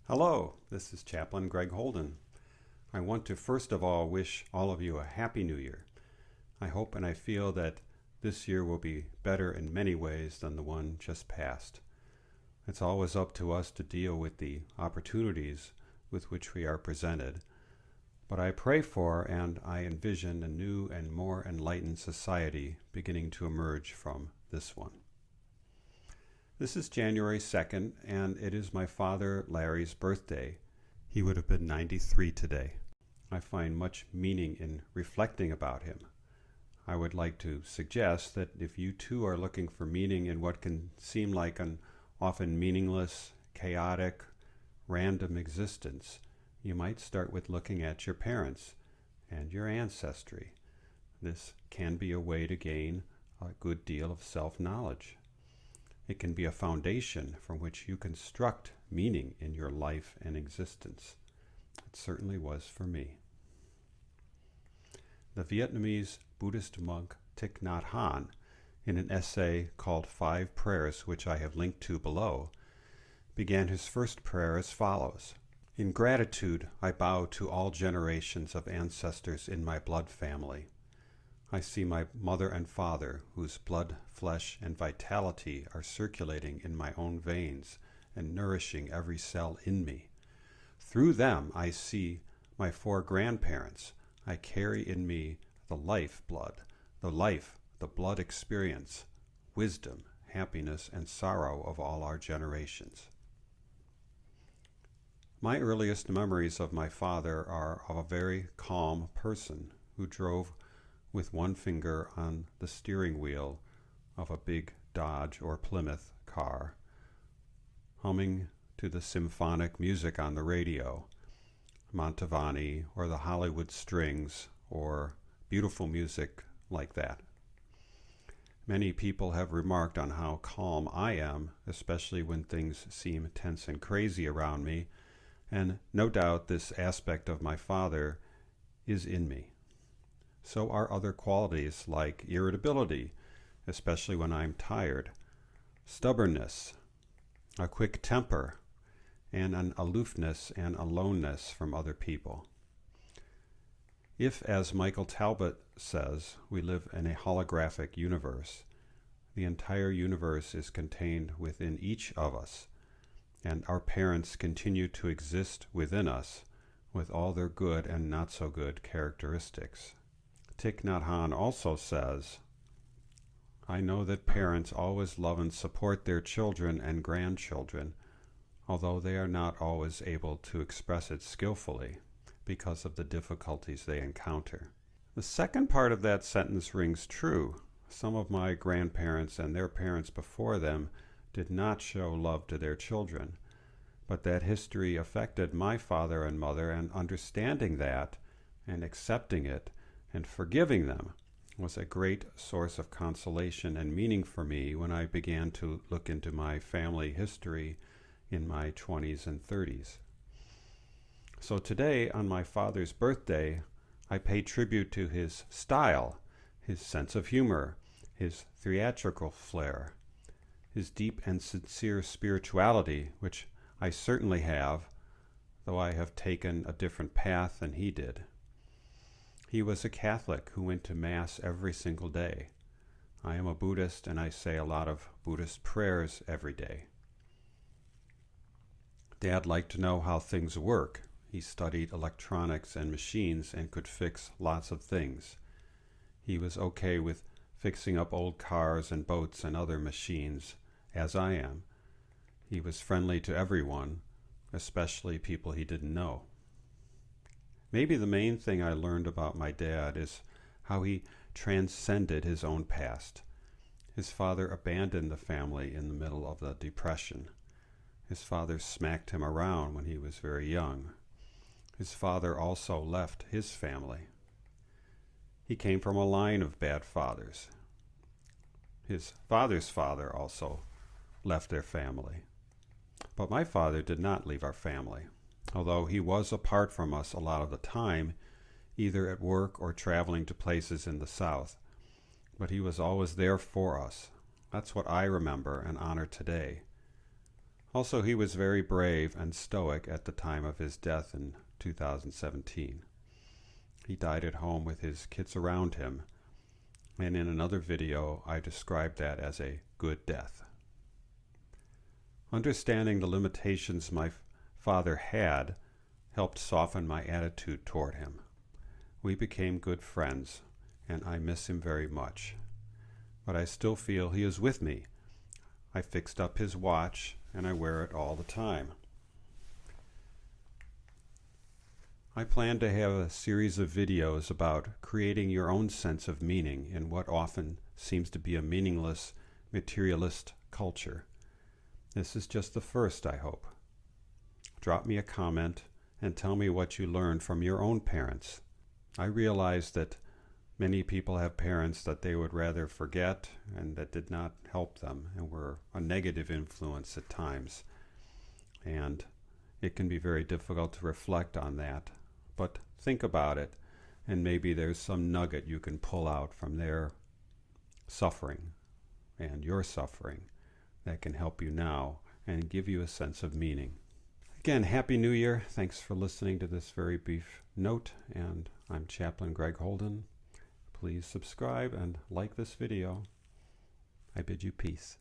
Hello, this is Chaplain Greg Holden. I want to first of all wish all of you a Happy New Year. I hope and I feel that this year will be better in many ways than the one just passed. It's always up to us to deal with the opportunities with which we are presented, but I pray for and I envision a new and more enlightened society beginning to emerge from this one. This is January 2nd, and it is my father Larry's birthday. He would have been 93 today. I find much meaning in reflecting about him. I would like to suggest that if you too are looking for meaning in what can seem like an often meaningless, chaotic, random existence, you might start with looking at your parents and your ancestry. This can be a way to gain a good deal of self-knowledge. It can be a foundation from which you construct meaning in your life and existence. It certainly was for me. The Vietnamese Buddhist monk Thich Nhat Hanh, in an essay called 5 Prayers, which I have linked to below, began his first prayer as follows. In gratitude, I bow to all generations of ancestors in my blood family. I see my mother and father, whose blood, flesh, and vitality are circulating in my own veins and nourishing every cell in me. Through them, I see my 4 grandparents. I carry in me the life blood, the blood experience, wisdom, happiness, and sorrow of all our generations. My earliest memories of my father are of a very calm person who drove with one finger on the steering wheel of a big Dodge or Plymouth car, humming to the symphonic music on the radio, Mantovani or the Hollywood Strings or beautiful music like that. Many people have remarked on how calm I am, especially when things seem tense and crazy around me, and no doubt this aspect of my father is in me. So are other qualities like irritability, especially when I'm tired, stubbornness, a quick temper, and an aloofness and aloneness from other people. If, as Michael Talbot says, we live in a holographic universe, the entire universe is contained within each of us, and our parents continue to exist within us with all their good and not so good characteristics. Thich Nhat Hanh also says, I know that parents always love and support their children and grandchildren, although they are not always able to express it skillfully because of the difficulties they encounter. The second part of that sentence rings true. Some of my grandparents and their parents before them did not show love to their children, but that history affected my father and mother, and understanding that and accepting it and forgiving them was a great source of consolation and meaning for me when I began to look into my family history in my 20s and 30s. So today, on my father's birthday, I pay tribute to his style, his sense of humor, his theatrical flair, his deep and sincere spirituality, which I certainly have, though I have taken a different path than he did. He was a Catholic who went to Mass every single day. I am a Buddhist, and I say a lot of Buddhist prayers every day. Dad liked to know how things work. He studied electronics and machines and could fix lots of things. He was okay with fixing up old cars and boats and other machines, as I am. He was friendly to everyone, especially people he didn't know. Maybe the main thing I learned about my dad is how he transcended his own past. His father abandoned the family in the middle of the Depression. His father smacked him around when he was very young. His father also left his family. He came from a line of bad fathers. His father's father also left their family. But my father did not leave our family. although he was apart from us a lot of the time, either at work or traveling to places in the South. But he was always there for us. That's what I remember and honor today. Also, he was very brave and stoic at the time of his death in 2017. He died at home with his kids around him, and in another video I described that as a good death. Understanding the limitations my father had helped soften my attitude toward him. We became good friends, and I miss him very much. But I still feel he is with me. I fixed up his watch, and I wear it all the time. I plan to have a series of videos about creating your own sense of meaning in what often seems to be a meaningless, materialist culture. This is just the first, I hope. Drop me a comment and tell me what you learned from your own parents. I realize that many people have parents that they would rather forget and that did not help them and were a negative influence at times. And it can be very difficult to reflect on that. But think about it, and maybe there's some nugget you can pull out from their suffering and your suffering that can help you now and give you a sense of meaning. Again, Happy New Year. Thanks for listening to this very brief note, and I'm Chaplain Greg Holden. Please subscribe and like this video. I bid you peace.